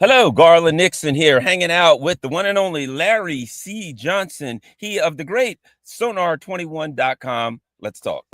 Hello, Garland Nixon here, hanging out with the one and only Larry C. Johnson, he of the great Sonar21.com. Let's talk.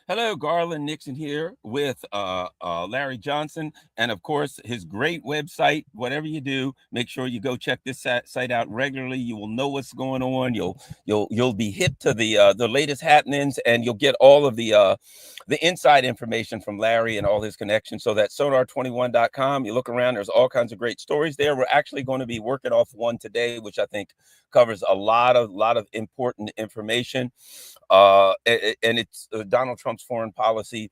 Hello, Garland Nixon here with Larry Johnson, and of course his great website. Whatever you do, make sure you go check this site out regularly. You will know what's going on. You'll be hip to the latest happenings, and you'll get all of the inside information from Larry and all his connections. So that's Sonar21.com. You look around, there's all kinds of great stories there. We're actually going to be working off one today, which I think covers a lot of important information. And it's Donald Trump's foreign policy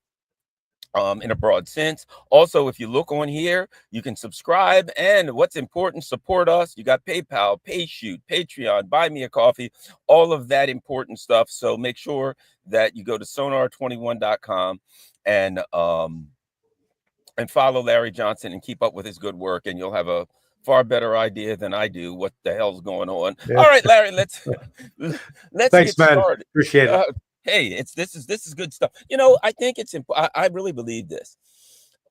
in a broad sense. Also, if you look on here, you can subscribe, and what's important, support us. You got PayPal, PayShoot, Patreon, Buy Me a Coffee, all of that important stuff. So make sure that you go to Sonar21.com and follow Larry Johnson and keep up with his good work, and you'll have a far better idea than I do what the hell's going on. Yeah. All right, Larry, let's Thanks, get man. started. Appreciate it. Hey, this is good stuff. You know, I think it's I really believe this.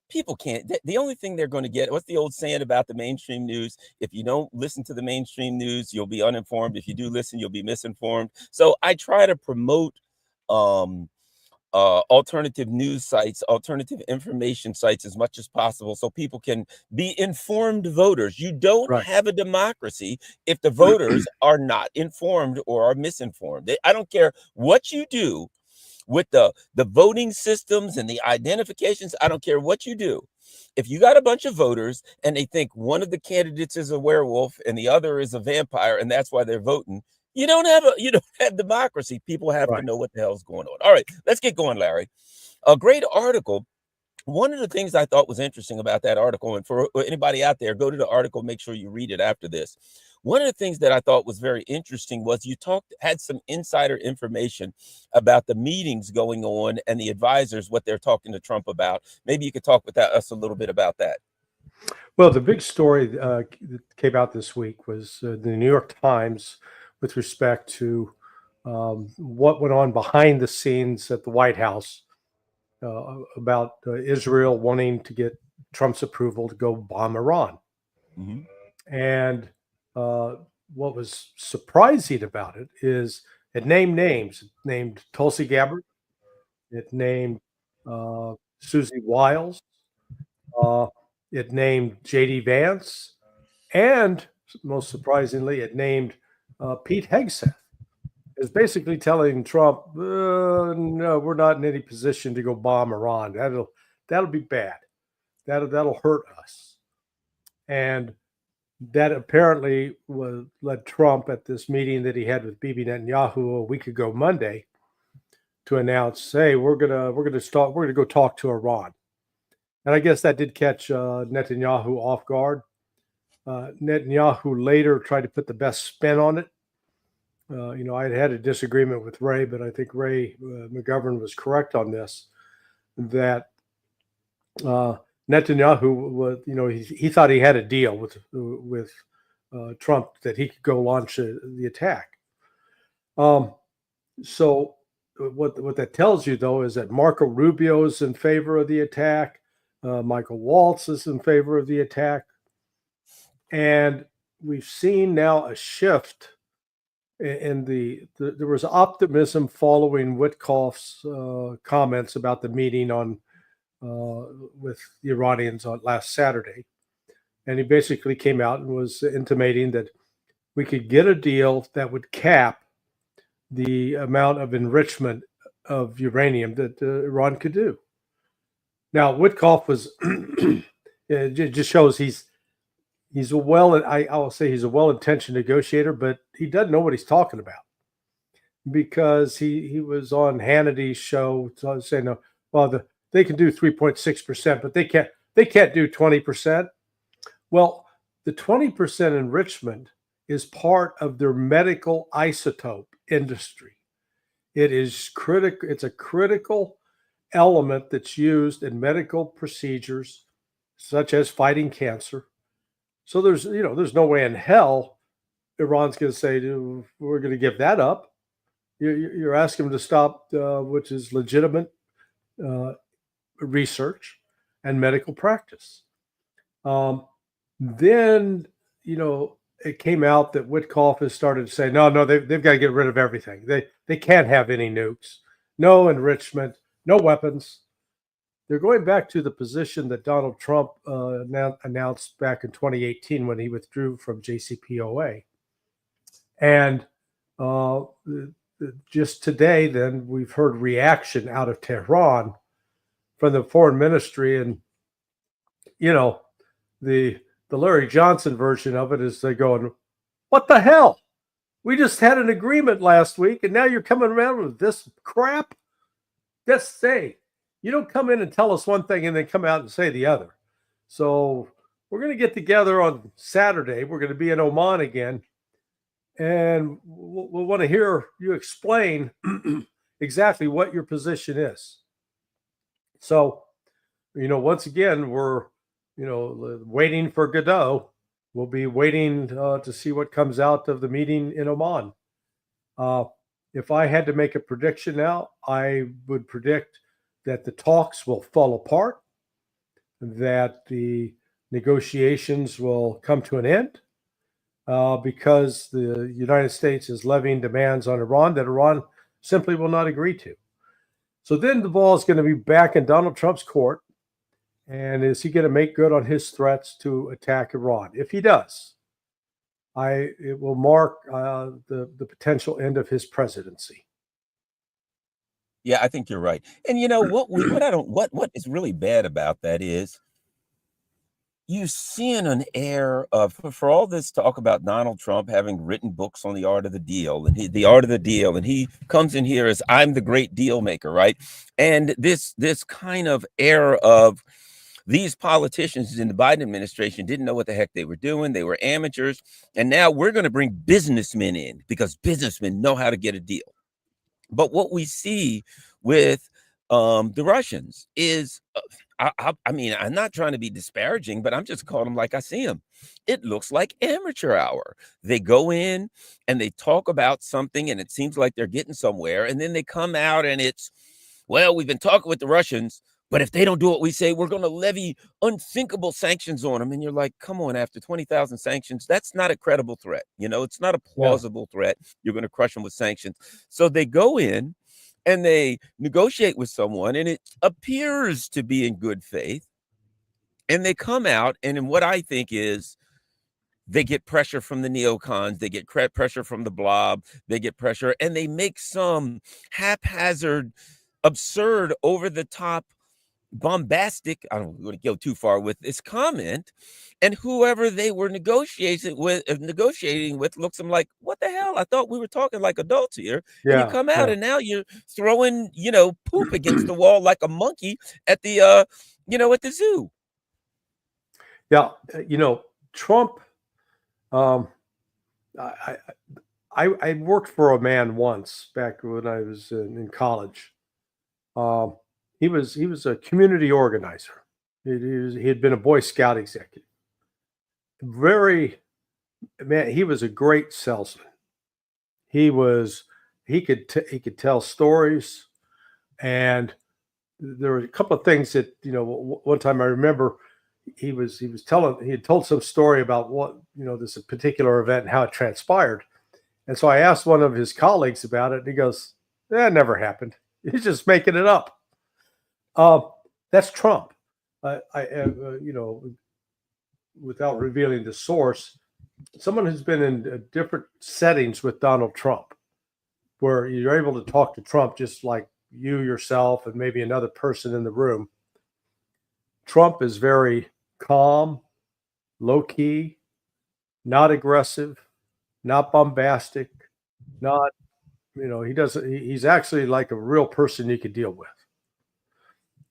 People can't, the only thing they're going to get, what's the old saying about the mainstream news? If you don't listen to the mainstream news, you'll be uninformed. If you do listen, you'll be misinformed. So I try to promote alternative news sites, alternative information sites as much as possible, so people can be informed voters. You don't have a democracy if the voters are not informed or are misinformed. I don't care what you do with the voting systems and the identifications. I don't care what you do. If you got a bunch of voters and they think one of the candidates is a werewolf and the other is a vampire, and that's why they're voting, you don't have democracy. People have to know what the hell's going on. All right, let's get going, Larry. A great article. One of the things I thought was interesting about that article, and for anybody out there, go to the article, make sure you read it after this. One of the things that I thought was very interesting was you had some insider information about the meetings going on and the advisors, what they're talking to Trump about. Maybe you could talk with us a little bit about that. Well, the big story that came out this week was the New York Times with respect to what went on behind the scenes at the White House about Israel wanting to get Trump's approval to go bomb Iran. Mm-hmm. And what was surprising about it is it named names. It named Tulsi Gabbard. It named Susie Wiles. It named J.D. Vance. And most surprisingly, it named Pete Hegseth. Is basically telling Trump, no, we're not in any position to go bomb Iran. That'll be bad. That'll hurt us. And that apparently led Trump at this meeting that he had with Bibi Netanyahu a week ago Monday to announce, hey, we're gonna go talk to Iran. And I guess that did catch Netanyahu off guard. Netanyahu later tried to put the best spin on it. I had a disagreement with Ray, but I think Ray McGovern was correct on this, that Netanyahu was, he thought he had a deal with Trump that he could go launch the attack. So what that tells you, though, is that Marco Rubio is in favor of the attack. Michael Waltz is in favor of the attack. And we've seen now a shift in there was optimism following Witkoff's comments about the meeting with the Iranians on last Saturday. And he basically came out and was intimating that we could get a deal that would cap the amount of enrichment of uranium that Iran could do. Now, Witkoff was, it just shows he's a I'll say he's a well-intentioned negotiator, but he doesn't know what he's talking about, because he was on Hannity's show saying, well, they can do 3.6%, but they can't do 20%. Well, the 20% enrichment is part of their medical isotope industry. It is critical. It's a critical element that's used in medical procedures, such as fighting cancer. So there's no way in hell Iran's going to say we're going to give that up. You're asking them to stop, which is legitimate uh, research and medical practice. Um, then, it came out that Witkoff has started to say, no, they've got to get rid of everything. They can't have any nukes, no enrichment, no weapons. They're going back to the position that Donald Trump announced back in 2018 when he withdrew from JCPOA. And uh, just today, then, we've heard reaction out of Tehran from the foreign ministry. And, the Larry Johnson version of it is they going, what the hell? We just had an agreement last week, and now you're coming around with this crap? Just say, you don't come in and tell us one thing and then come out and say the other. So we're going to get together on Saturday. We're going to be in Oman again, and we'll want to hear you explain exactly what your position is. So, once again, we're, waiting for Godot. We'll be waiting to see what comes out of the meeting in Oman. If I had to make a prediction now, I would predict that the talks will fall apart, that the negotiations will come to an end, because the United States is levying demands on Iran that Iran simply will not agree to. So then the ball is going to be back in Donald Trump's court. And is he going to make good on his threats to attack Iran? If he does, it will mark the potential end of his presidency. Yeah, I think you're right. And what is really bad about that is you seeing an air of, for all this talk about Donald Trump having written books on the art of the deal and the art of the deal, and he comes in here as I'm the great deal maker, right? And this kind of air of these politicians in the Biden administration didn't know what the heck they were doing. They were amateurs. And now we're going to bring businessmen in because businessmen know how to get a deal. But what we see with the Russians is, I mean, I'm not trying to be disparaging, but I'm just calling them like I see them. It looks like amateur hour. They go in and they talk about something and it seems like they're getting somewhere. And then they come out and it's, well, we've been talking with the Russians, but if they don't do what we say, we're going to levy unthinkable sanctions on them. And you're like, come on, after 20,000 sanctions, that's not a credible threat. It's not a plausible threat. You're going to crush them with sanctions. So they go in and they negotiate with someone, and it appears to be in good faith. And they come out, and in what I think is, they get pressure from the neocons, they get pressure from the blob, they get pressure, and they make some haphazard, absurd, over-the-top, bombastic, I don't want to go too far with this comment, and whoever they were negotiating with looks them like, what the hell? I thought we were talking like adults here. And you come out and now you're throwing, poop against the wall like a monkey at the at the zoo. Yeah, Trump, I worked for a man once back when I was in college. He was a community organizer. He had been a Boy Scout executive. He was a great salesman. He could tell stories, and there were a couple of things that one time I remember he had told some story about what this particular event and how it transpired, and so I asked one of his colleagues about it, and he goes, "That never happened. He's just making it up." That's Trump. Without revealing the source, someone who's been in different settings with Donald Trump, where you're able to talk to Trump just like you yourself and maybe another person in the room. Trump is very calm, low key, not aggressive, not bombastic, not, he's actually like a real person you could deal with.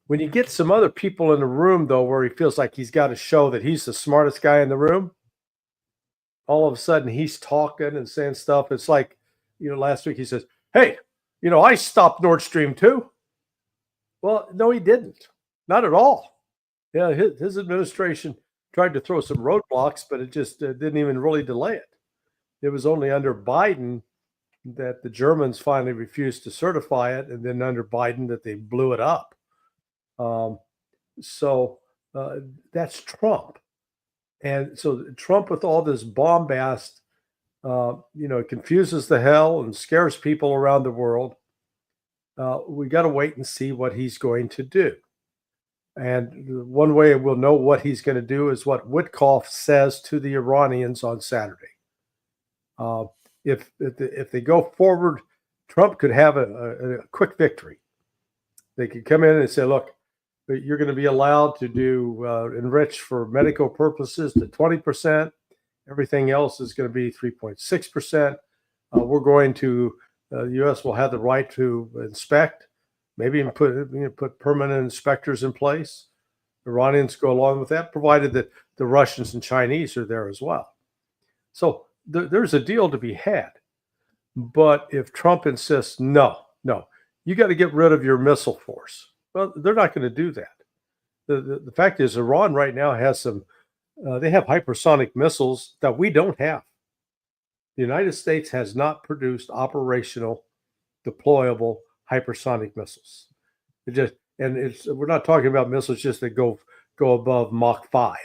When you get some other people in the room, though, where he feels like he's got to show that he's the smartest guy in the room, all of a sudden he's talking and saying stuff. It's like, last week he says, "Hey, I stopped Nord Stream 2." Well, no, he didn't. Not at all. Yeah, his administration tried to throw some roadblocks, but it just didn't even really delay it. It was only under Biden that the Germans finally refused to certify it, and then under Biden that they blew it up. So that's Trump. And so Trump, with all this bombast, confuses the hell and scares people around the world. We got to wait and see what he's going to do. And one way we'll know what he's going to do is what Witkoff says to the Iranians on Saturday. If they go forward, Trump could have a quick victory. They could come in and say, "Look, you're going to be allowed to do enrich for medical purposes to 20%. Everything else is going to be 3.6%. We're going to the U.S. will have the right to inspect, maybe even put permanent inspectors in place. Iranians go along with that, provided that the Russians and Chinese are there as well." So there's a deal to be had. But if Trump insists, no, you got to get rid of your missile force. Well, they're not going to do that. The fact is, Iran right now has they have hypersonic missiles that we don't have. The United States has not produced operational, deployable hypersonic missiles. We're not talking about missiles just that go above Mach 5,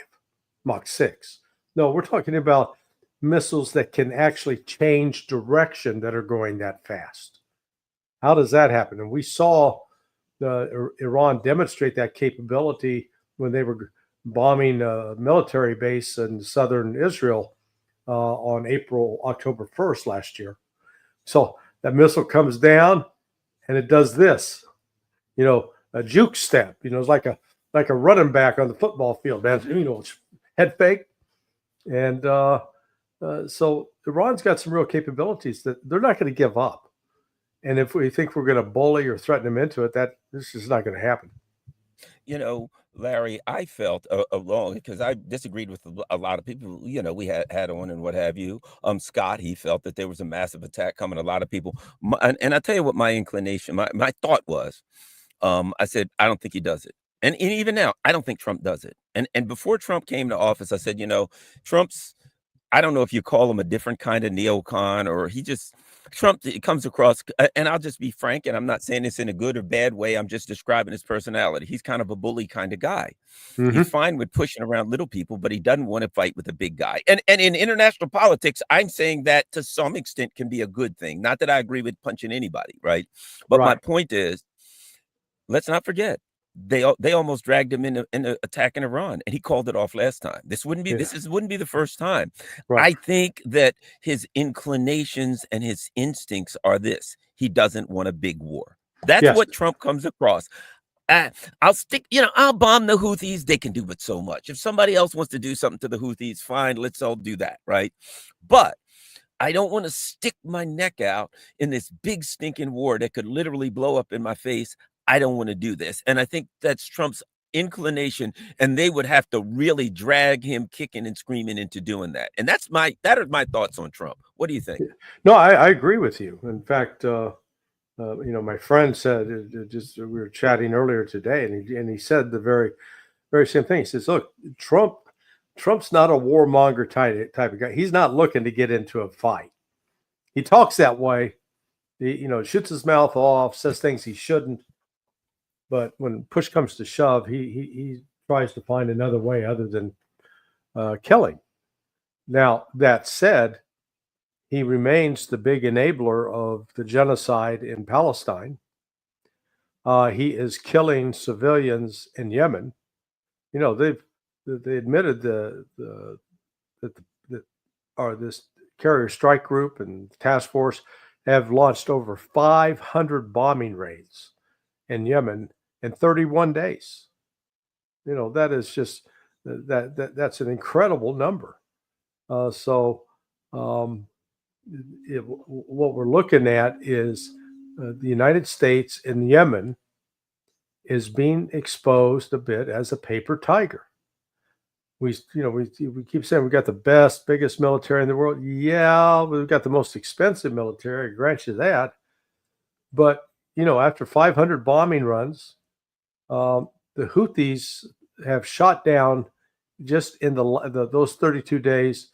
Mach 6. No, we're talking about missiles that can actually change direction that are going that fast. How does that happen? And we saw Iran demonstrate that capability when they were bombing a military base in southern Israel on October 1st last year. So that missile comes down and it does this, a juke step, it's like a running back on the football field, man. It's head fake. And so Iran's got some real capabilities that they're not going to give up. And if we think we're going to bully or threaten them into it, this is not going to happen. Larry, I felt along because I disagreed with a lot of people. We had on and what have you. Scott, he felt that there was a massive attack coming. A lot of people, and I tell you what, my inclination, my thought was, I said, I don't think he does it, and even now, I don't think Trump does it. And before Trump came to office, I said, Trump's. I don't know if you call him a different kind of neocon or Trump it comes across, and I'll just be frank, and I'm not saying this in a good or bad way. I'm just describing his personality. He's kind of a bully kind of guy. Mm-hmm. He's fine with pushing around little people, but he doesn't want to fight with a big guy. And in international politics, I'm saying that to some extent can be a good thing. Not that I agree with punching anybody, right? But my point is, let's not forget, they almost dragged him into attacking Iran, and he called it off last time. This wouldn't be the first time. Right. I think that his inclinations and his instincts are this: he doesn't want a big war. That's what Trump comes across. I'll bomb the Houthis. They can do but so much. If somebody else wants to do something to the Houthis, fine, let's all do that, right? But I don't want to stick my neck out in this big stinking war that could literally blow up in my face. I don't want to do this. And I think that's Trump's inclination, and they would have to really drag him kicking and screaming into doing that. And that are my thoughts on Trump. What do you think? No, I agree with you. In fact, my friend said, we were chatting earlier today, and he said the very, very same thing. He says, "Look, Trump's not a warmonger type of guy. He's not looking to get into a fight. He talks that way. He, shoots his mouth off, says things he shouldn't. But when push comes to shove, he tries to find another way other than killing." Now, that said, he remains the big enabler of the genocide in Palestine. He is killing civilians in Yemen. They admitted that this carrier strike group and task force have launched over 500 bombing raids in Yemen in 31 days. That is just that's an incredible number. What we're looking at is the United States and Yemen is being exposed a bit as a paper tiger. We keep saying we got the best, biggest military in the world. Yeah, we've got the most expensive military. I grant you that. But after 500 bombing runs, the Houthis have shot down just in those 32 days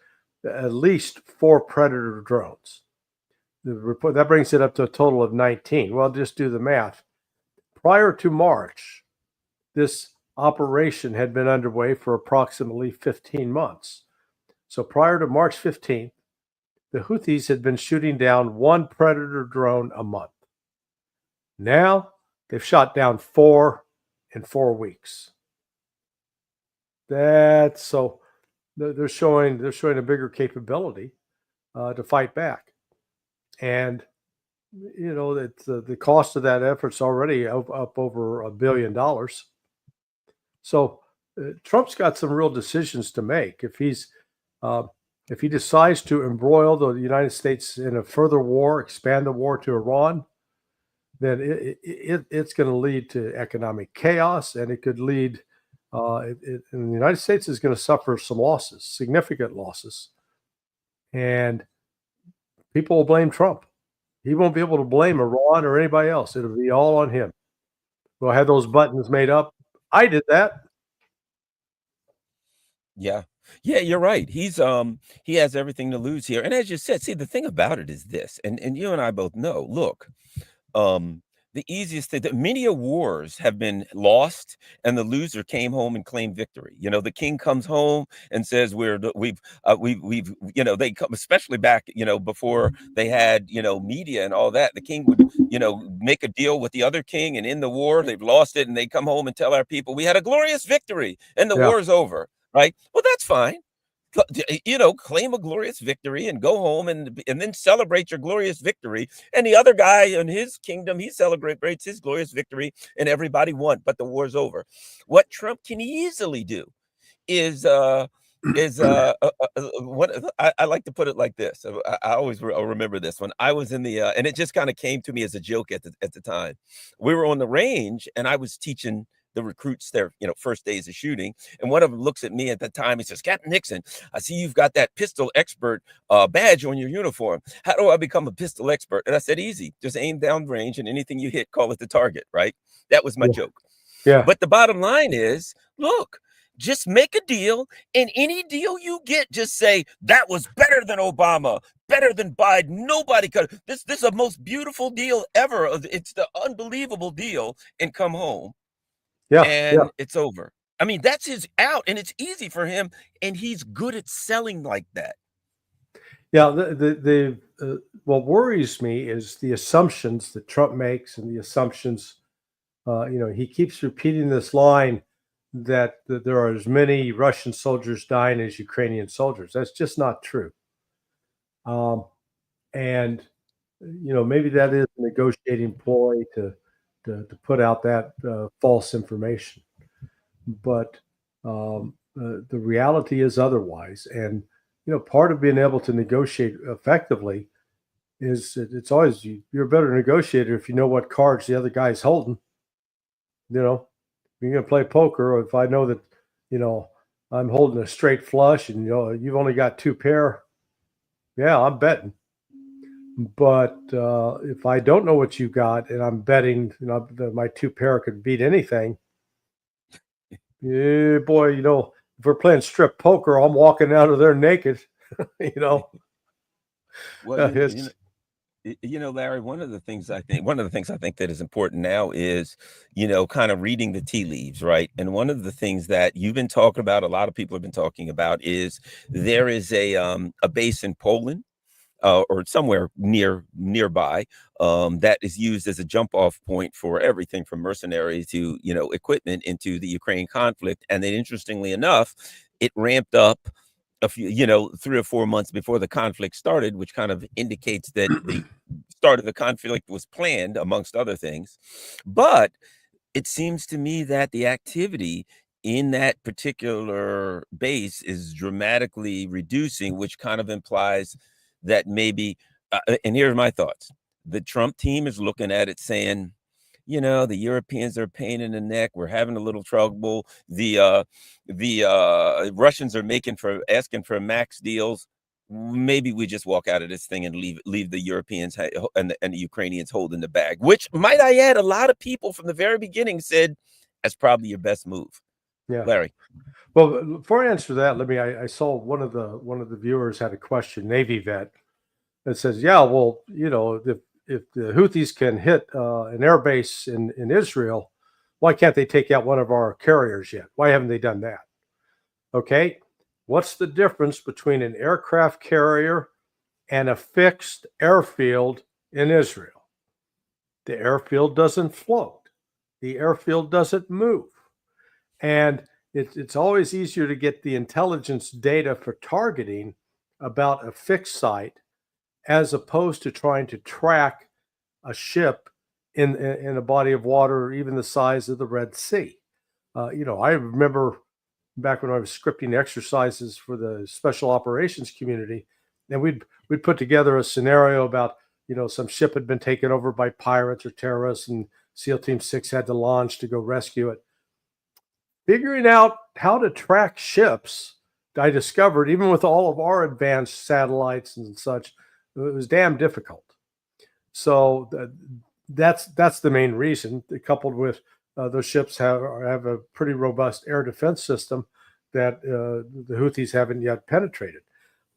at least 4 Predator drones. The report that brings it up to a total of 19. Well, just do the math. Prior to March, this operation had been underway for approximately 15 months. So prior to March 15th, the Houthis had been shooting down 1 Predator drone a month. Now they've shot down 4 in 4 weeks. That's so they're showing a bigger capability to fight back, and that the cost of that effort's already up over $1 billion. So Trump's got some real decisions to make. If he decides to embroil the United States in a further war, expand the war to Iran, then it's going to lead to economic chaos, and it could lead. And the United States is going to suffer some losses, significant losses, and people will blame Trump. He won't be able to blame Iran or anybody else. It'll be all on him. We'll have those buttons made up. I did that. Yeah. Yeah, you're right. He has everything to lose here. And as you said, see, the thing about it is this, and you and I both know, look, the easiest thing that many wars have been lost, and the loser came home and claimed victory. The king comes home and says we've they come, especially back before they had media and all that. The king would make a deal with the other king and end the war. They've lost it, and they come home and tell our people we had a glorious victory and the Yeah. war's over. Right? Well, that's fine. Claim a glorious victory and go home and then celebrate your glorious victory. And the other guy in his kingdom, he celebrates his glorious victory, and everybody won, but the war's over. What Trump can easily do is what I like to put it like this. I always remember this when I was in the and it just kind of came to me as a joke at the time. We were on the range, and I was teaching the recruits their first days of shooting, and one of them looks at me at the time. He says, "Captain Nixon, I see you've got that pistol expert badge on your uniform. How do I become a pistol expert?" And I said, "Easy, just aim down range, and anything you hit, call it the target." Right? That was my Yeah. joke. Yeah. But the bottom line is, look, just make a deal, and any deal you get, just say that was better than Obama, better than Biden. Nobody could. This is the most beautiful deal ever. It's the unbelievable deal, and come home, Yeah. and it's over. I mean, that's his out, and it's easy for him, and he's good at selling like that. Yeah. What worries me is the assumptions that Trump makes, and the assumptions. He keeps repeating this line that there are as many Russian soldiers dying as Ukrainian soldiers. That's just not true. And maybe that is a negotiating ploy to put out that false information. But the reality is otherwise. And part of being able to negotiate effectively is it's always you're a better negotiator if you know what cards the other guy's holding. You're gonna play poker, or if I know that I'm holding a straight flush and you've only got 2 pair, yeah, I'm betting. But if I don't know what you got and I'm betting, that my 2 pair could beat anything, yeah, boy, if we're playing strip poker, I'm walking out of there naked. Well, Larry, one of the things I think that is important now is, kind of reading the tea leaves, right? And one of the things that you've been talking about, a lot of people have been talking about, is there is a base in Poland, or somewhere nearby, that is used as a jump off point for everything from mercenaries to equipment into the Ukraine conflict. And then, interestingly enough, it ramped up a few 3 or 4 months before the conflict started, which kind of indicates that the start of the conflict was planned, amongst other things. But it seems to me that the activity in that particular base is dramatically reducing, which kind of implies that maybe, and here's my thoughts. The Trump team is looking at it saying, the Europeans are a pain in the neck. We're having a little trouble. The Russians are asking for max deals. Maybe we just walk out of this thing and leave the Europeans and the Ukrainians holding the bag, which, might I add, a lot of people from the very beginning said that's probably your best move. Yeah. Larry. Well, before I answer that, I saw one of the viewers had a question, Navy vet, that says, yeah, well, if the Houthis can hit an air base in Israel, why can't they take out one of our carriers yet? Why haven't they done that? Okay, what's the difference between an aircraft carrier and a fixed airfield in Israel? The airfield doesn't float. The airfield doesn't move. And it's always easier to get the intelligence data for targeting about a fixed site as opposed to trying to track a ship in a body of water, even the size of the Red Sea. I remember back when I was scripting exercises for the special operations community, and we'd put together a scenario about, some ship had been taken over by pirates or terrorists, and SEAL Team 6 had to launch to go rescue it. Figuring out how to track ships, I discovered, even with all of our advanced satellites and such, it was damn difficult. So that's the main reason, coupled with those ships have a pretty robust air defense system that the Houthis haven't yet penetrated.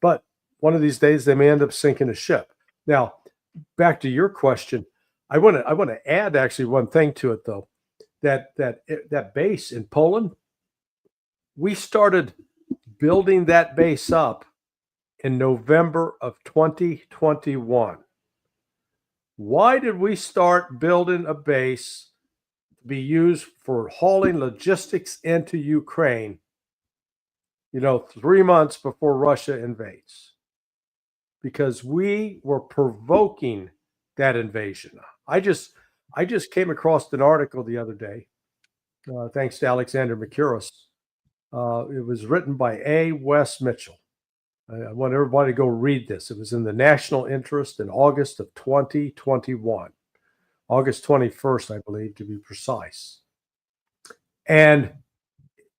But one of these days they may end up sinking a ship. Now, back to your question, I want to add actually one thing to it though. That base in Poland, we started building that base up in November of 2021. Why did we start building a base to be used for hauling logistics into Ukraine, 3 months before Russia invades? Because we were provoking that invasion. I just came across an article the other day, thanks to Alexander Mercouris. It was written by A. Wes Mitchell. I want everybody to go read this. It was in the National Interest in August of 2021, August 21st, I believe, to be precise. And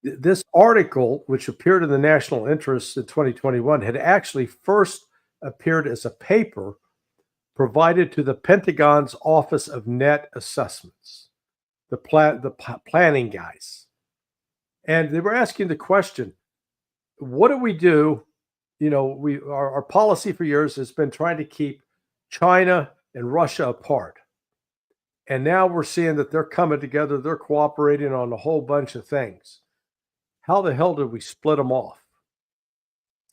this article, which appeared in the National Interest in 2021, had actually first appeared as a paper provided to the Pentagon's Office of Net Assessments, the planning guys. And they were asking the question, what do we do? Our policy for years has been trying to keep China and Russia apart. And now we're seeing that they're coming together. They're cooperating on a whole bunch of things. How the hell did we split them off?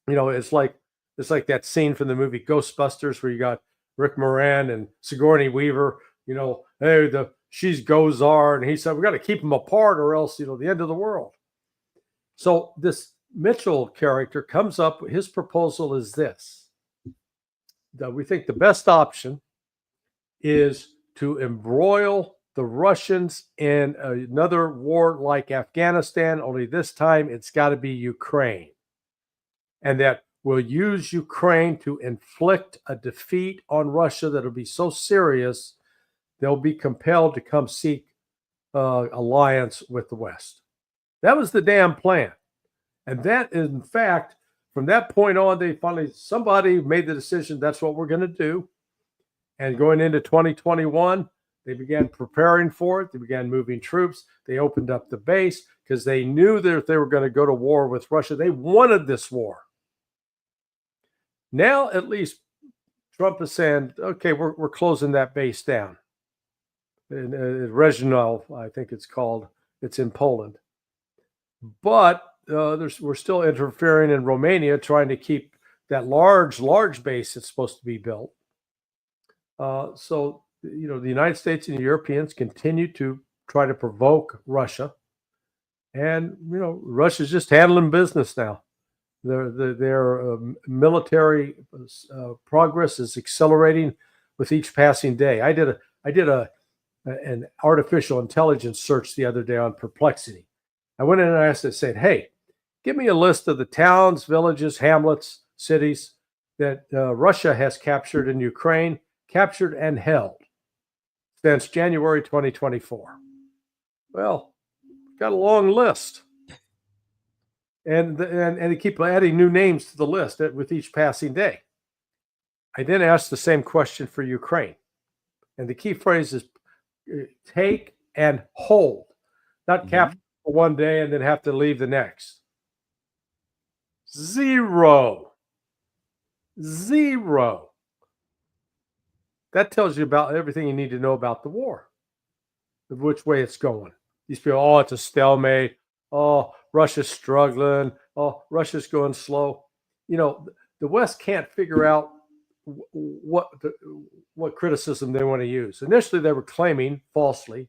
It's like that scene from the movie Ghostbusters where you got Rick Moran and Sigourney Weaver, hey, she's Gozar. And he said, we got to keep them apart or else, the end of the world. So this Mitchell character comes up, his proposal is this, that we think the best option is to embroil the Russians in another war like Afghanistan, only this time it's got to be Ukraine. And that we'll use Ukraine to inflict a defeat on Russia that'll be so serious, they'll be compelled to come seek alliance with the West. That was the damn plan. And that, in fact, from that point on, somebody made the decision that's what we're going to do. And going into 2021, they began preparing for it. They began moving troops. They opened up the base because they knew that if they were going to go to war with Russia, they wanted this war. Now, at least Trump is saying, okay, we're closing that base down. In Rezhno, I think it's called. It's in Poland. But we're still interfering in Romania, trying to keep that large base that's supposed to be built. So, the United States and the Europeans continue to try to provoke Russia. And, Russia's just handling business now. Their military progress is accelerating with each passing day. I did an artificial intelligence search the other day on Perplexity. I went in and I said, hey, give me a list of the towns, villages, hamlets, cities that Russia has captured in Ukraine, captured and held. since January 2024. Well, got a long list. And they keep adding new names to the list with each passing day. I then asked the same question for Ukraine. And the key phrase is take and hold, not capture for one day and then have to leave the next. Zero. That tells you about everything you need to know about the war, of which way it's going. These people, oh, it's a stalemate. Oh, Russia's struggling. Oh, Russia's going slow. You know, the West can't figure out what criticism they want to use. Initially, they were claiming falsely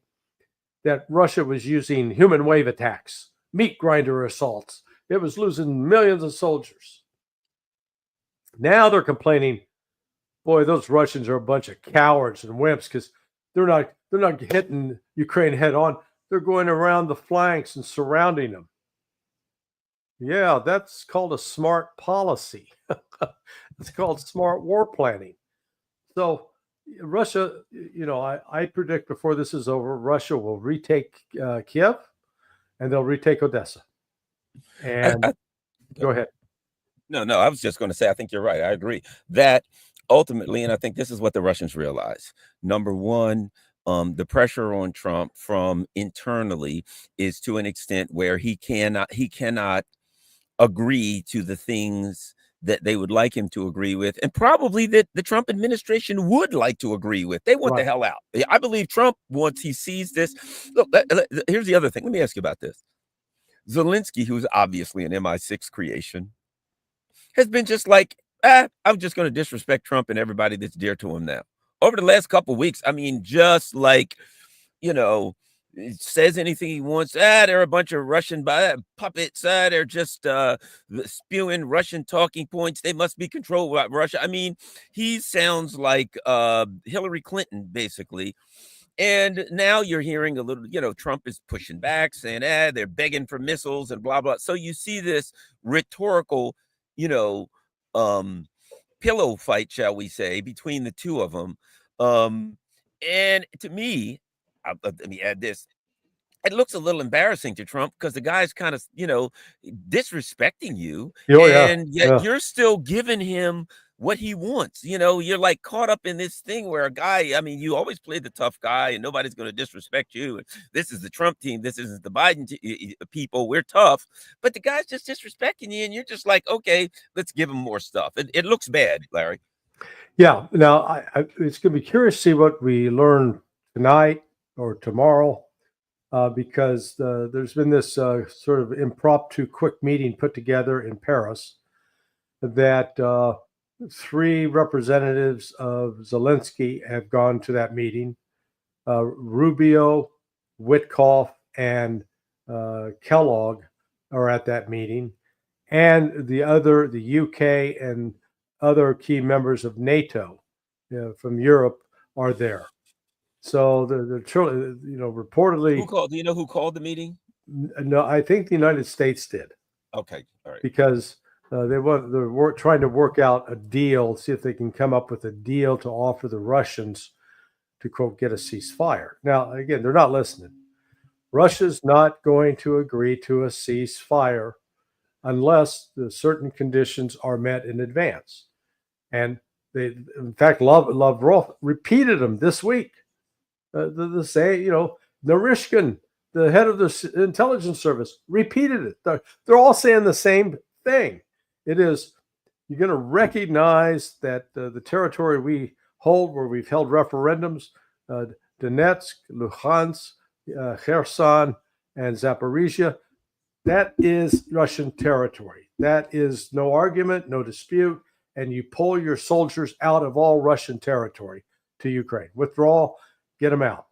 that Russia was using human wave attacks, meat grinder assaults. It was losing millions of soldiers. Now they're complaining, boy, those Russians are a bunch of cowards and wimps because they're not hitting Ukraine head on. They're going around the flanks and surrounding them. Yeah, that's called a smart policy. It's called smart war planning. So Russia, I predict before this is over, Russia will retake Kiev and they'll retake Odessa. And go ahead. No, I was just going to say, I think you're right. I agree that ultimately, and I think this is what the Russians realize. Number one, the pressure on Trump from internally is to an extent where he cannot agree to the things that they would like him to agree with, and probably that the Trump administration would like to agree with. They want the hell out. I believe Trump, once he sees this, look, here's the other thing. Let me ask you about this. Zelensky, who's obviously an MI6 creation, has been just like, I'm just going to disrespect Trump and everybody that's dear to him now. Over the last couple of weeks, I mean, just like, says anything he wants. They're a bunch of Russian puppets. They're just spewing Russian talking points. They must be controlled by Russia. I mean, he sounds like Hillary Clinton, basically. And now you're hearing a little, Trump is pushing back, saying, they're begging for missiles and blah, blah. So you see this rhetorical, pillow fight, shall we say, between the two of them. And to me, let me add this. It looks a little embarrassing to Trump because the guy's kind of, disrespecting you. And yet you're still giving him what he wants. You're like caught up in this thing where a guy, I mean, you always play the tough guy and nobody's going to disrespect you. And this is the Trump team. This isn't the Biden people. We're tough. But the guy's just disrespecting you. And you're just like, okay, let's give him more stuff. It looks bad, Larry. Yeah. Now, it's going to be curious to see what we learn tonight or tomorrow. Because there's been this sort of impromptu quick meeting put together in Paris that 3 representatives of Zelensky have gone to that meeting. Rubio, Witkoff, and Kellogg are at that meeting. And the UK and other key members of NATO from Europe are there. So they're reportedly. Who called? Do you know who called the meeting? No, I think the United States did. Okay, all right. Because they're trying to work out a deal, see if they can come up with a deal to offer the Russians to, quote, get a ceasefire. Now, again, they're not listening. Russia's not going to agree to a ceasefire unless the certain conditions are met in advance. And they, in fact, Lavrov repeated them this week. Narishkin, the head of the intelligence service, repeated it. They're all saying the same thing. It is, you're going to recognize that the territory we hold, where we've held referendums, Donetsk, Luhansk, Kherson, and Zaporizhia, that is Russian territory. That is no argument, no dispute, and you pull your soldiers out of all Russian territory to Ukraine. Withdraw. Get them out.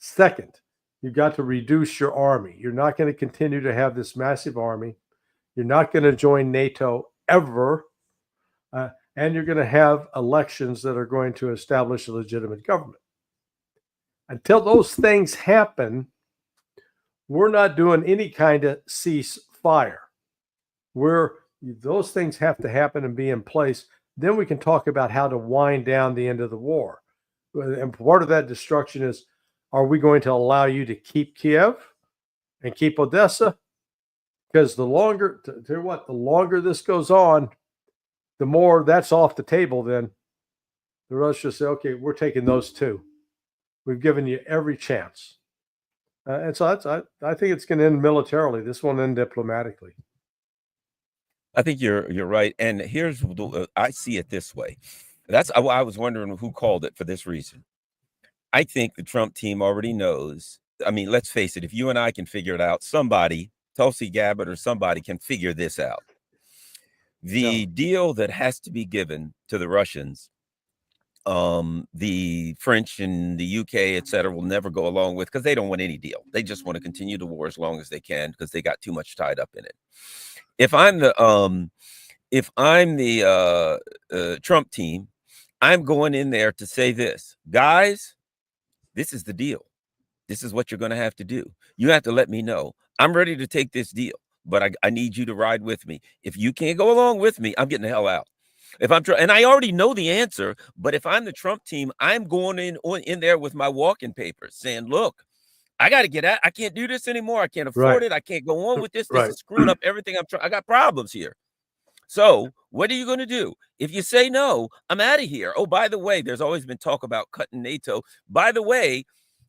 Second, you've got to reduce your army. You're not going to continue to have this massive army. You're not going to join NATO ever. And you're going to have elections that are going to establish a legitimate government. Until those things happen, we're not doing any kind of ceasefire. Those things have to happen and be in place. Then we can talk about how to wind down the end of the war. And part of that destruction is, are we going to allow you to keep Kiev and keep Odessa? Because the longer, the longer this goes on, the more that's off the table. Then the Russians say, okay, we're taking those two. We've given you every chance. And so I think it's going to end militarily. This won't end diplomatically. I think you're right. And here's I see it this way. That's I was wondering who called it for this reason. I think the Trump team already knows. I mean, let's face it, if you and I can figure it out, somebody, Tulsi Gabbard or somebody can figure this out. The deal that has to be given to the Russians, the French and the UK, et cetera, will never go along with, because they don't want any deal. They just want to continue the war as long as they can because they got too much tied up in it. If I'm the Trump team, I'm going in there to say this, guys, this is the deal. This is what you're going to have to do. You have to let me know. I'm ready to take this deal, but I need you to ride with me. If you can't go along with me, I'm getting the hell out. If I'm and I already know the answer, but if I'm the Trump team, I'm going in there with my walking papers saying, look, I got to get out. I can't do this anymore. I can't afford it. I can't go on with this. This is screwing up everything I'm trying. I got problems here. So what are you going to do? If you say no, I'm out of here. Oh, by the way, there's always been talk about cutting NATO. By the way,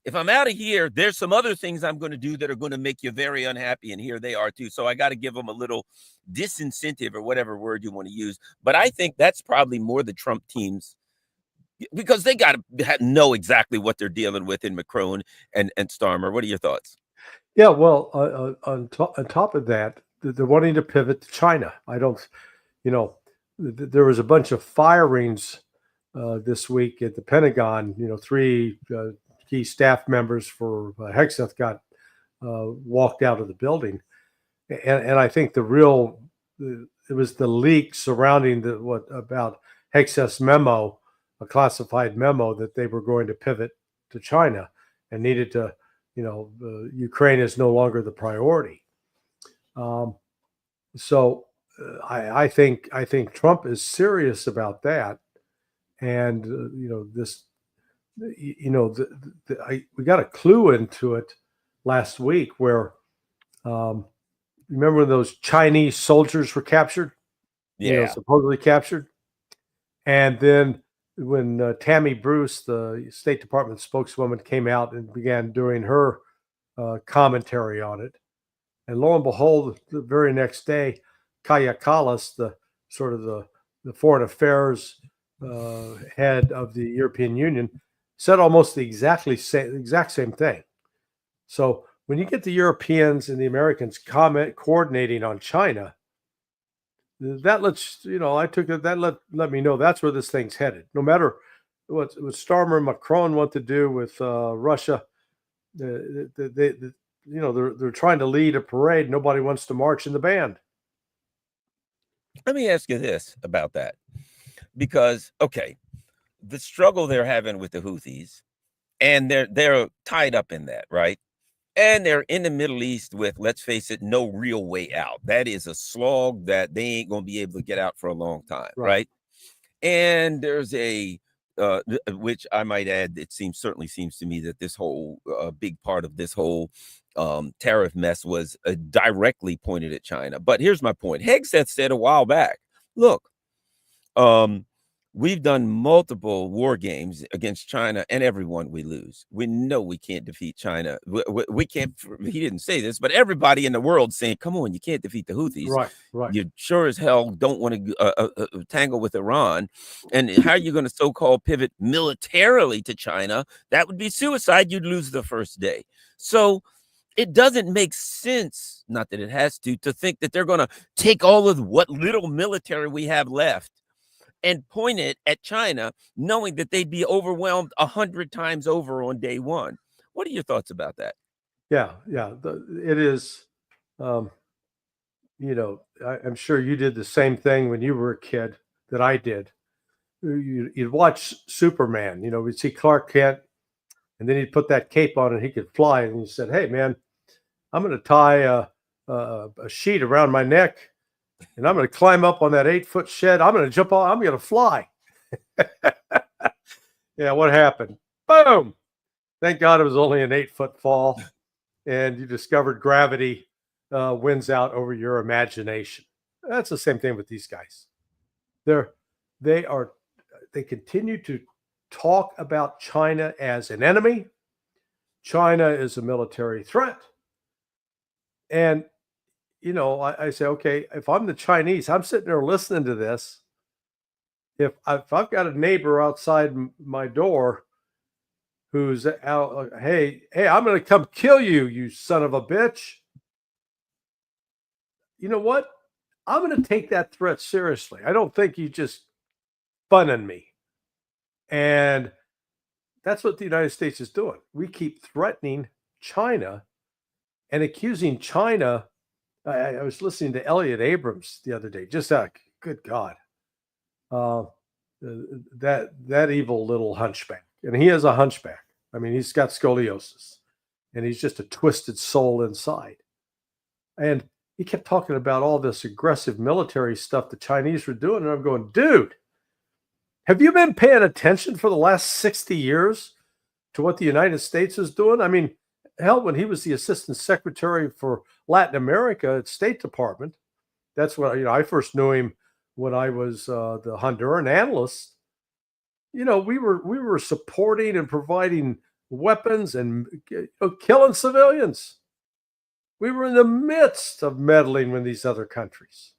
if I'm out of here, there's some other things I'm going to do that are going to make you very unhappy. And here they are too. So I got to give them a little disincentive or whatever word you want to use. But I think that's probably more the Trump teams, because they got to know exactly what they're dealing with in Macron and Starmer. What are your thoughts? Yeah, well, on top of that, they're wanting to pivot to China. I don't, there was a bunch of firings this week at the Pentagon. 3 key staff members for Hegseth got walked out of the building, and I think it was the leak surrounding about Hegseth's memo, a classified memo, that they were going to pivot to China and needed to, Ukraine is no longer the priority. So I think Trump is serious about that, and we got a clue into it last week where, remember when those Chinese soldiers were captured? Yeah, supposedly captured, and then when Tammy Bruce, the State Department spokeswoman, came out and began doing her commentary on it, and lo and behold, the very next day, Kaja Kallas, the foreign affairs head of the European Union, said almost the exact same thing. So when you get the Europeans and the Americans coordinating on China, that lets let me know that's where this thing's headed. No matter what Starmer and Macron want to do with Russia, they're trying to lead a parade. Nobody wants to march in the band. Let me ask you this about that, because the struggle they're having with the Houthis, and they're tied up in that, right? And they're in the Middle East with, let's face it, no real way out. That is a slog that they ain't going to be able to get out for a long time, right? And there's which I might add, it certainly seems to me that this whole big part of this whole tariff mess was directly pointed at China. But here's my point. Hegseth said a while back, look, we've done multiple war games against China, and everyone we lose. We know we can't defeat China. We can't. He didn't say this, but everybody in the world saying, "Come on, you can't defeat the Houthis. Right. You sure as hell don't want to tangle with Iran. And how are you going to so-called pivot militarily to China? That would be suicide. You'd lose the first day. So it doesn't make sense, not that it has to think that they're going to take all of what little military we have left and point it at China, knowing that they'd be overwhelmed 100 times over on day one. What are your thoughts about that? Yeah. It is. I'm sure you did the same thing when you were a kid that I did. You'd watch Superman. We'd see Clark Kent, and then he'd put that cape on and he could fly. And he said, "Hey, man, I'm going to tie a sheet around my neck, and I'm going to climb up on that 8-foot shed. I'm going to jump on. I'm going to fly." Yeah, what happened? Boom! Thank God it was only an 8-foot fall, and you discovered gravity wins out over your imagination. That's the same thing with these guys. They're they are they continue to talk about China as an enemy. China is a military threat. And, I say, okay, if I'm the Chinese, I'm sitting there listening to this. If I've got a neighbor outside my door who's out, hey, I'm going to come kill you, you son of a bitch. You know what? I'm going to take that threat seriously. I don't think you just funning me. And that's what the United States is doing. We keep threatening China and accusing China. I was listening to Elliot Abrams the other day. Just good God, uh, that evil little hunchback, and he is a hunchback. I mean, he's got scoliosis, and he's just a twisted soul inside. And he kept talking about all this aggressive military stuff the Chinese were doing, and I'm going, dude, have you been paying attention for the last 60 years to what the United States is doing? I mean, hell, when he was the assistant secretary for Latin America at State Department, that's when I first knew him when I was the Honduran analyst. We were supporting and providing weapons and killing civilians. We were in the midst of meddling with these other countries,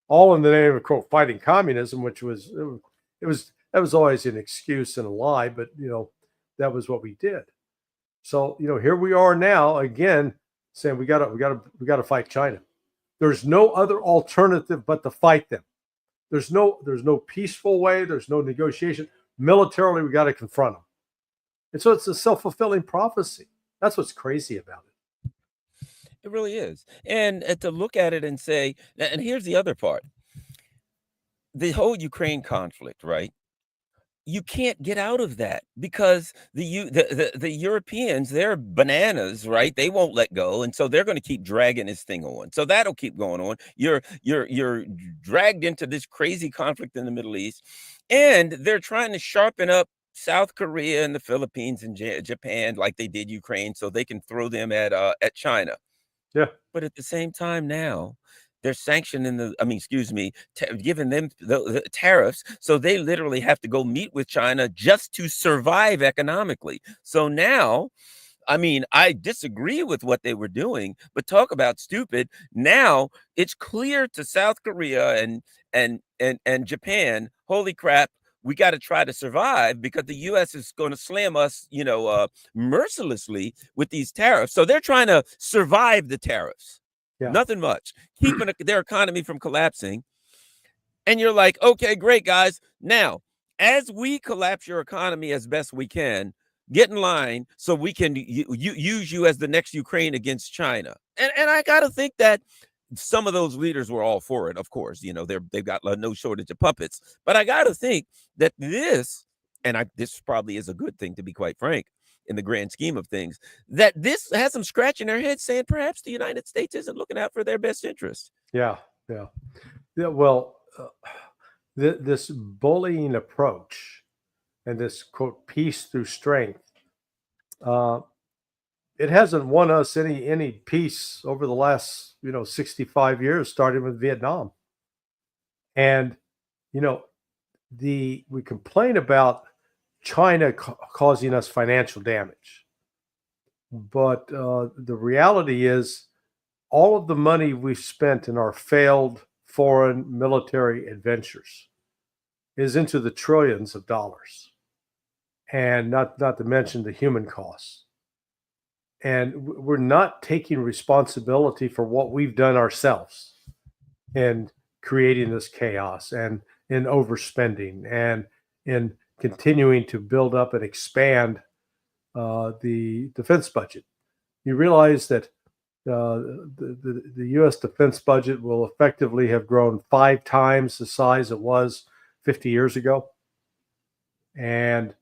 all in the name of quote fighting communism, which was that was always an excuse and a lie, but that was what we did. So here we are now again saying we gotta fight China. There's no other alternative but to fight them. There's no peaceful way. There's no negotiation. Militarily, we got to confront them. And so it's a self-fulfilling prophecy. That's what's crazy about it. It really is. And to look at it and say, and here's the other part: the whole Ukraine conflict, right? You can't get out of that because the Europeans, they're bananas, right? They won't let go, and so they're going to keep dragging this thing on. So that'll keep going on. You're dragged into this crazy conflict in the Middle East, and they're trying to sharpen up South Korea and the Philippines and Japan like they did Ukraine, so they can throw them at China. Yeah. But at the same time now, they're sanctioning excuse me, giving them the tariffs. So they literally have to go meet with China just to survive economically. So now, I disagree with what they were doing, but talk about stupid. Now it's clear to South Korea and Japan, holy crap, we got to try to survive because the US is going to slam us, mercilessly with these tariffs. So they're trying to survive the tariffs. Yeah. Nothing much. Keeping their economy from collapsing. And you're like, okay, great, guys. Now, as we collapse your economy as best we can, get in line so we can use you as the next Ukraine against China. And I got to think that some of those leaders were all for it, of course. They've got no shortage of puppets. But I got to think that this probably is a good thing, to be quite frank, in the grand scheme of things, that this has them scratching their heads saying perhaps the United States isn't looking out for their best interest. Yeah. Well, this bullying approach and this quote peace through strength, it hasn't won us any peace over the last 65 years, starting with Vietnam. And we complain about China causing us financial damage, but the reality is all of the money we've spent in our failed foreign military adventures is into the trillions of dollars, and not to mention the human costs. And we're not taking responsibility for what we've done ourselves in creating this chaos and in overspending and in continuing to build up and expand the defense budget. You realize that the U.S. defense budget will effectively have grown 5 times the size it was 50 years ago. And,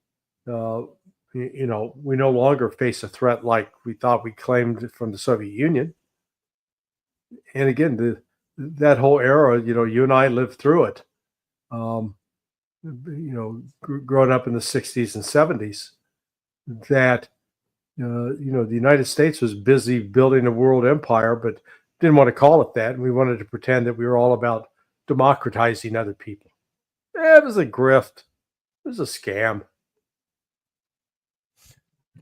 we no longer face a threat like we thought we claimed from the Soviet Union. And again, that whole era, you and I lived through it. growing up in the 60s and 70s, that the United States was busy building a world empire, but didn't want to call it that. And we wanted to pretend that we were all about democratizing other people. It was a grift. It was a scam.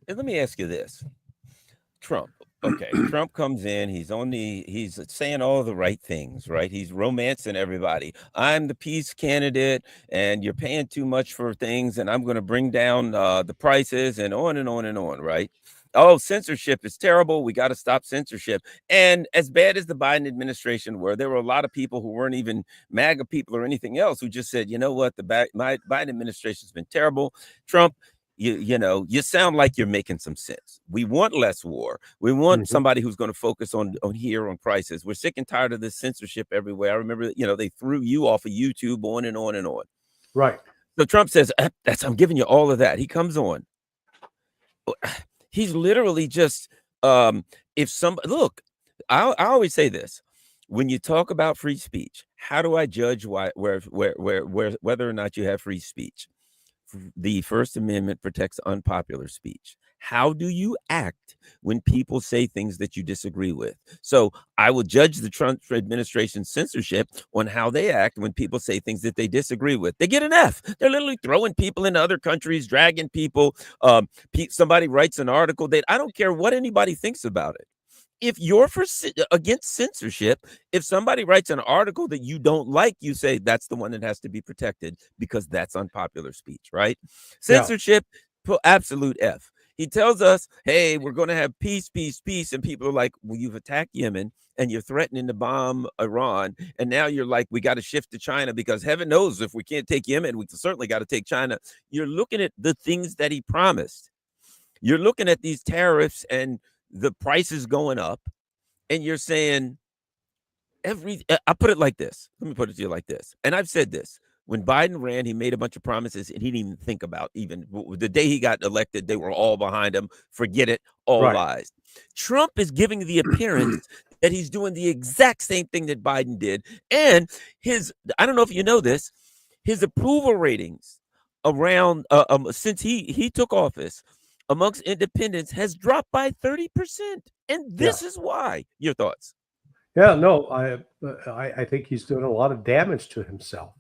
And let me ask you this. Trump. Okay, Trump comes in, he's saying all the right things, right? He's romancing everybody. I'm the peace candidate and you're paying too much for things and I'm going to bring down the prices and on and on and on, right? Oh, censorship is terrible. We got to stop censorship. And as bad as the Biden administration were, there were a lot of people who weren't even MAGA people or anything else who just said, you know what, my Biden administration's been terrible. Trump, you sound like you're making some sense. We want less war. We want somebody who's going to focus on prices. We're sick and tired of this censorship everywhere. I remember, they threw you off of YouTube on and on and on. Right. So Trump says, I'm giving you all of that. He comes on. He's literally just, look, I always say this. When you talk about free speech, how do I judge whether or not you have free speech? The First Amendment protects unpopular speech. How do you act when people say things that you disagree with? So I will judge the Trump administration's censorship on how they act when people say things that they disagree with. They get an F. They're literally throwing people into other countries, dragging people. Somebody writes an article that I don't care what anybody thinks about it. If you're against censorship, if somebody writes an article that you don't like, you say that's the one that has to be protected because that's unpopular speech, right? Censorship, absolute F. He tells us, hey, we're going to have peace, peace, peace. And people are like, well, you've attacked Yemen and you're threatening to bomb Iran. And now you're like, we got to shift to China because heaven knows if we can't take Yemen, we certainly got to take China. You're looking at the things that he promised. You're looking at these tariffs and the prices going up, and you're saying I put it like this. Let me put it to you like this. And I've said this. When Biden ran, he made a bunch of promises and he didn't even think about even the day he got elected, they were all behind him. Forget it. All lies. Trump is giving the appearance that he's doing the exact same thing that Biden did. And I don't know if you know this, his approval ratings around since he took office amongst independents has dropped by 30%. And this is why. Your thoughts? Yeah, no, I think he's doing a lot of damage to himself.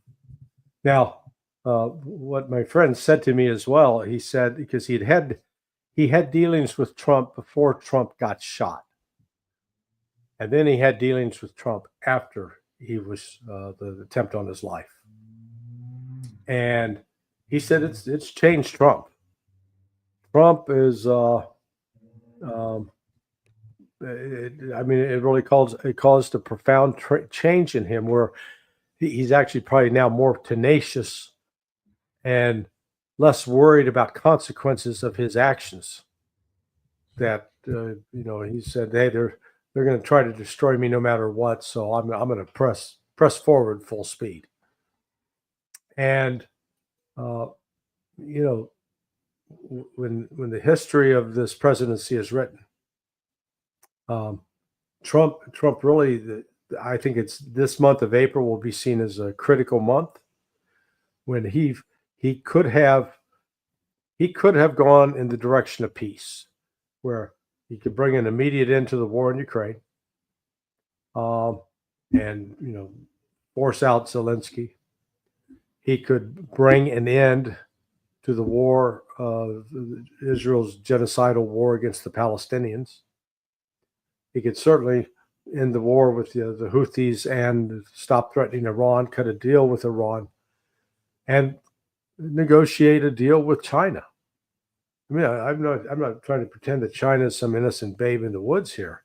Now, what my friend said to me as well, he said, because he had dealings with Trump before Trump got shot. And then he had dealings with Trump after he was the attempt on his life. And he said it's changed Trump. Trump is, it really caused a profound change in him, where he's actually probably now more tenacious and less worried about consequences of his actions. That he said, hey, they're going to try to destroy me no matter what, so I'm going to press forward full speed. And when the history of this presidency is written, Trump really, I think it's this month of April will be seen as a critical month, when he could have gone in the direction of peace, where he could bring an immediate end to the war in Ukraine, and force out Zelensky. He could bring an end to the war, Israel's genocidal war against the Palestinians. He could certainly end the war with the Houthis and stop threatening Iran, cut a deal with Iran, and negotiate a deal with China. I mean, I'm not trying to pretend that China is some innocent babe in the woods here.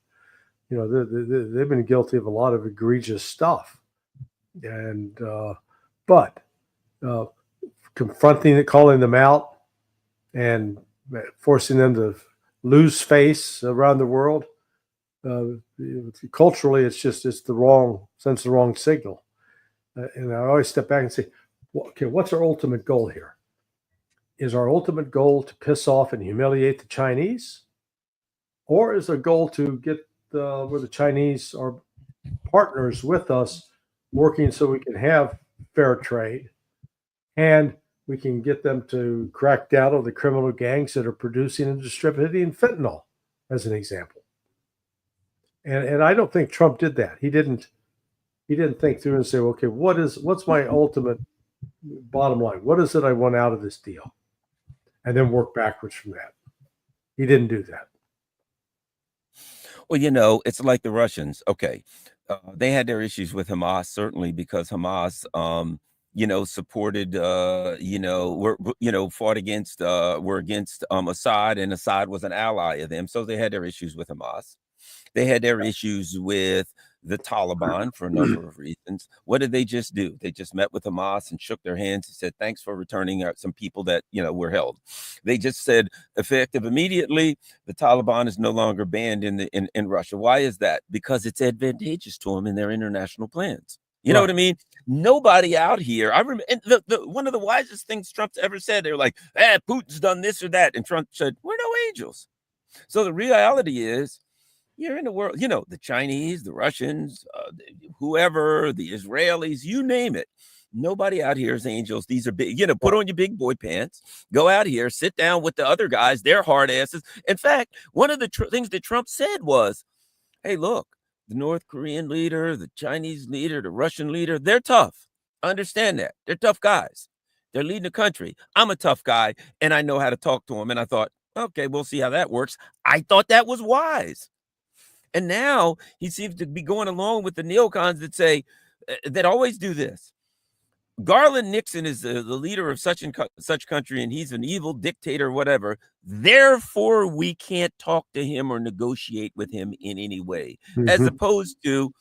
They've been guilty of a lot of egregious stuff, and but confronting it, calling them out, and forcing them to lose face around the world. Culturally, it's the wrong signal. And I always step back and say, okay, what's our ultimate goal here? Is our ultimate goal to piss off and humiliate the Chinese? Or is our goal to get where the Chinese are partners with us, working so we can have fair trade, and we can get them to crack down on the criminal gangs that are producing and distributing fentanyl, as an example. And I don't think Trump did that. He didn't think through and say, okay, what's my ultimate bottom line? What is it I want out of this deal? And then work backwards from that. He didn't do that. Well, it's like the Russians. Okay. They had their issues with Hamas, certainly, because Hamas, supported, fought against, were against Assad, and Assad was an ally of them. So they had their issues with Hamas. They had their issues with the Taliban for a number of reasons. What did they just do? They just met with Hamas and shook their hands and said, thanks for returning some people that, were held. They just said, effective immediately, the Taliban is no longer banned in Russia. Why is that? Because it's advantageous to them in their international plans. You know what I mean? Nobody out here. I remember, and one of the wisest things Trump's ever said, they were like, Putin's done this or that. And Trump said, we're no angels. So the reality is, you're in the world, the Chinese, the Russians, whoever, the Israelis, you name it. Nobody out here is angels. These are big, put on your big boy pants, go out here, sit down with the other guys. They're hard asses. In fact, one of the things that Trump said was, hey, look, the North Korean leader, the Chinese leader, the Russian leader, they're tough. I understand that. They're tough guys. They're leading the country. I'm a tough guy, and I know how to talk to them. And I thought, okay, we'll see how that works. I thought that was wise. And now he seems to be going along with the neocons that say, that always do this. Garland Nixon is the leader of such and such country, and he's an evil dictator, whatever. Therefore, we can't talk to him or negotiate with him in any way, as opposed to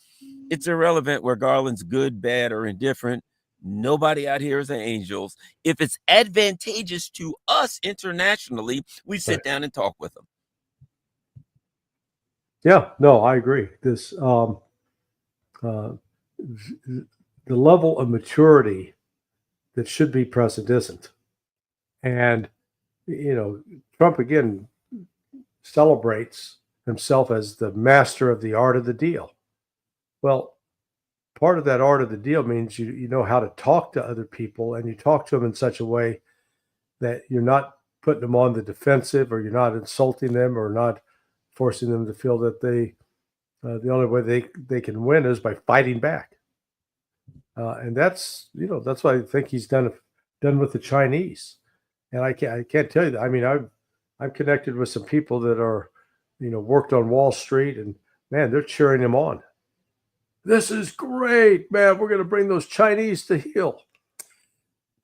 it's irrelevant where Garland's good, bad, or indifferent. Nobody out here is angels. If it's advantageous to us internationally, we sit down and talk with them. Yeah, no, I agree. This the level of maturity that should be present isn't, and Trump again celebrates himself as the master of the art of the deal. Well, part of that art of the deal means you know how to talk to other people, and you talk to them in such a way that you're not putting them on the defensive, or you're not insulting them, or not forcing them to feel that the only way they can win is by fighting back. And that's what I think he's done with the Chinese. And I can't tell you that. I mean, I'm connected with some people that are worked on Wall Street, and man, they're cheering him on. This is great, man. We're going to bring those Chinese to heel.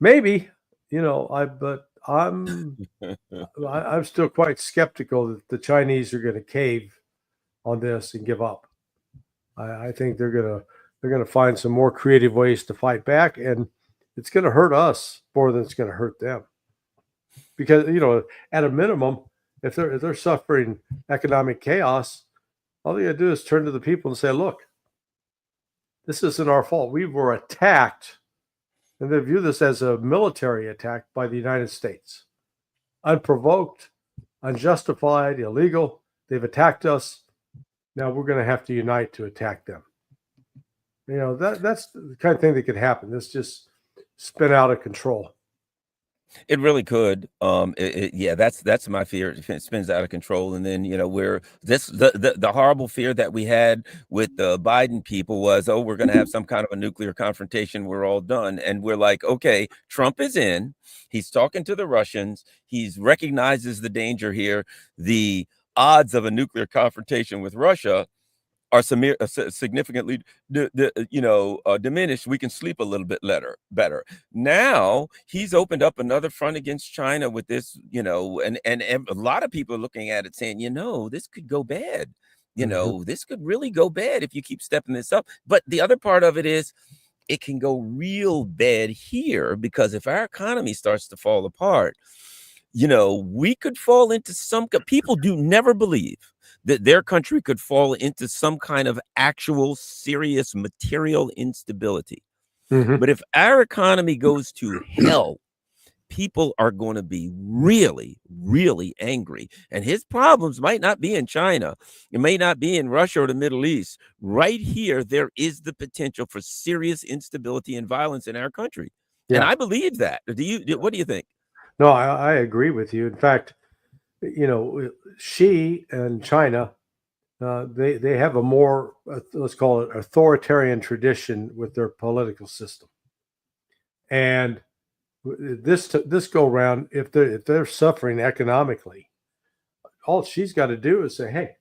Maybe, but I'm still quite skeptical that the Chinese are going to cave on this and give up. I think they're going to find some more creative ways to fight back, and it's going to hurt us more than it's going to hurt them. Because at a minimum, if they're suffering economic chaos, all they got to do is turn to the people and say, "Look, this isn't our fault. We were attacked." And they view this as a military attack by the United States. Unprovoked, unjustified, illegal. They've attacked us. Now we're going to have to unite to attack them. That's the kind of thing that could happen. This just spin out of control. It really could. That's my fear. It spins out of control, and then where the horrible fear that we had with the Biden people was, oh, we're going to have some kind of a nuclear confrontation. We're all done, and we're like, okay, Trump is in. He's talking to the Russians. He recognizes the danger here. The odds of a nuclear confrontation with Russia are significantly diminished. We can sleep a little bit better. Now he's opened up another front against China with this, and a lot of people are looking at it saying, this could go bad. This could really go bad if you keep stepping this up. But the other part of it is it can go real bad here, because if our economy starts to fall apart, we could fall into people do never believe that their country could fall into some kind of actual serious material instability. But if our economy goes to hell, people are going to be really, really angry. And his problems might not be in China. It may not be in Russia or the Middle East. Right here, there is the potential for serious instability and violence in our country. And Yeah. I believe that. What do you think? No, I agree with you. In fact, Xi and China, they have a more, let's call it, authoritarian tradition with their political system. And this go round, if they're suffering economically, all she's got to do is say, "Hey,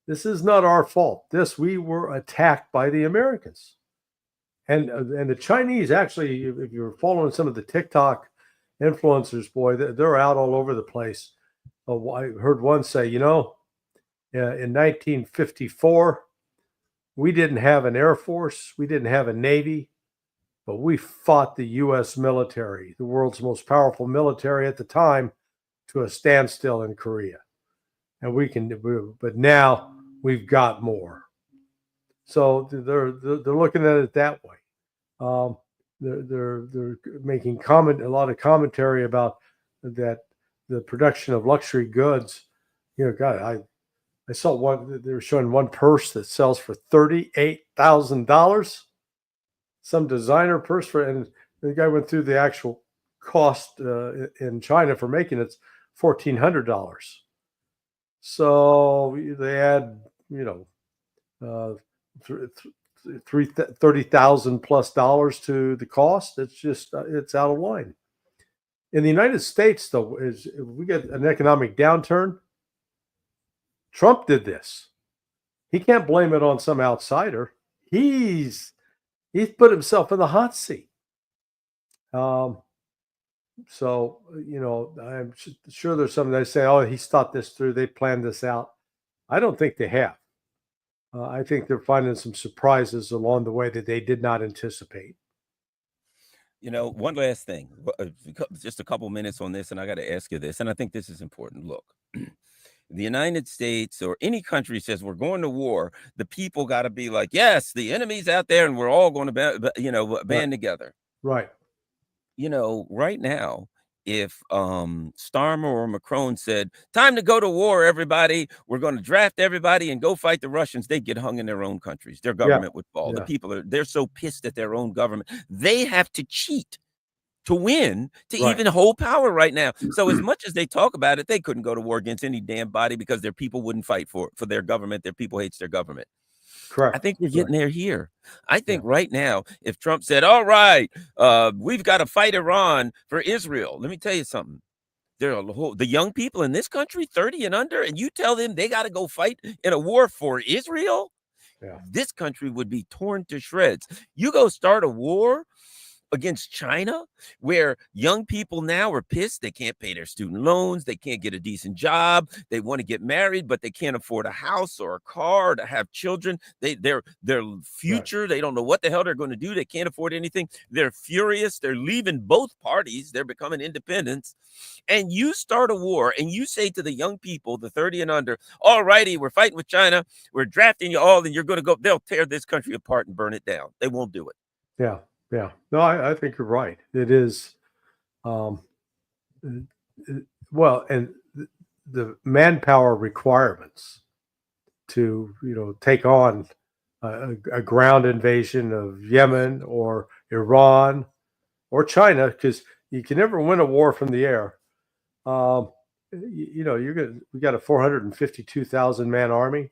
this is not our fault. We were attacked by the Americans." And the Chinese, actually, if you're following some of the TikTok influencers, boy, they're out all over the place. I heard one say, in 1954, we didn't have an Air Force, we didn't have a Navy, but we fought the U.S. military, the world's most powerful military at the time, to a standstill in Korea. And but now we've got more. So they're looking at it that way. They're making a lot of commentary about that, the production of luxury goods. God, I saw one. They were showing one purse that sells for $38,000. Some designer purse and the guy went through the actual cost in China for making it's $1,400. So they add, uh, 30,000 plus dollars to the cost. It's out of line. In the United States, though, is if we get an economic downturn, Trump did this. He can't blame it on some outsider. He's put himself in the hot seat. So I'm sure there's some that say, "Oh, he's thought this through. They planned this out." I don't think they have. I think they're finding some surprises along the way that they did not anticipate. One last thing, just a couple minutes on this, and I got to ask you this, and I think this is important. Look, the United States or any country says we're going to war, the people got to be like, yes, the enemy's out there, and we're all going to band together. Right. Right now, if Starmer or Macron said, time to go to war, everybody, we're going to draft everybody and go fight the Russians, they'd get hung in their own countries. Their government would fall. The people they're so pissed at their own government. They have to cheat to win to even hold power right now. So as much as they talk about it, they couldn't go to war against any damn body because their people wouldn't fight for their government. Their people hates their government. Correct. I think we're getting there here. I think right now, if Trump said, all right, we've got to fight Iran for Israel. Let me tell you something. The young people in this country, 30 and under, and you tell them they got to go fight in a war for Israel, this country would be torn to shreds. You go start a war against China, where young people now are pissed. They can't pay their student loans. They can't get a decent job. They want to get married, but they can't afford a house or a car or to have children. Their future, they don't know what the hell they're going to do. They can't afford anything. They're furious. They're leaving both parties. They're becoming independents. And you start a war and you say to the young people, the 30 and under, all righty, we're fighting with China. We're drafting you all and you're going to go. They'll tear this country apart and burn it down. They won't do it. Yeah. Yeah. No, I think you're right. It is, well, and the manpower requirements to, take on a ground invasion of Yemen or Iran or China, because you can never win a war from the air. We got a 452,000 man army.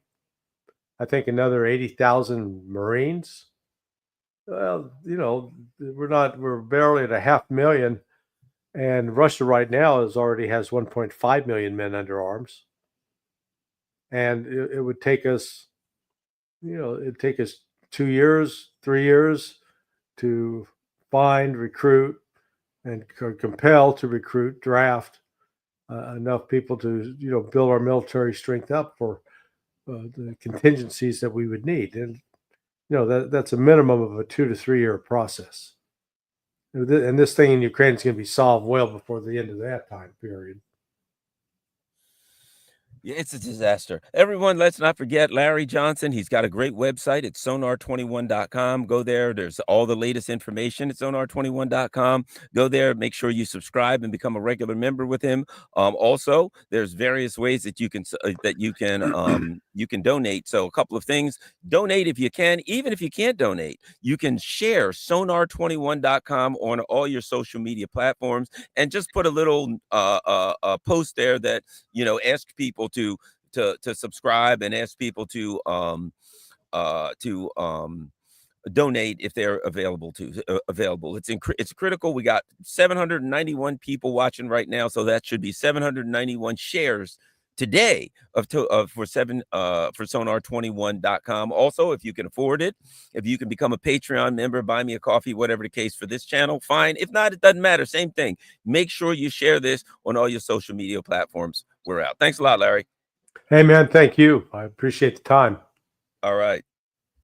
I think another 80,000 Marines. Well, we're barely at 500,000, and Russia right now already has 1.5 million men under arms. And it would take us, it'd take us 2 years, 3 years to find, recruit, and compel to recruit, draft enough people to, build our military strength up for the contingencies that we would need. And that's a minimum of a 2 to 3 year process. And this thing in Ukraine is going to be solved well before the end of that time period. Yeah, it's a disaster. Everyone, let's not forget Larry Johnson. He's got a great website. It's sonar21.com. Go there. There's all the latest information at sonar21.com. Go there. Make sure you subscribe and become a regular member with him. Also, there's various ways that you can donate. So a couple of things. Donate if you can. Even if you can't donate, you can share sonar21.com on all your social media platforms and just put a little post there that ask people to subscribe and ask people to donate if they're available. It's critical. We got 791 people watching right now, so that should be 791 shares today for sonar21.com. Also, if you can afford it, if you can become a Patreon member, buy me a coffee, whatever the case for this channel, fine. If not, it doesn't matter. Same thing. Make sure you share this on all your social media platforms. We're out. Thanks a lot, Larry. Hey, man, thank you. I appreciate the time. All right.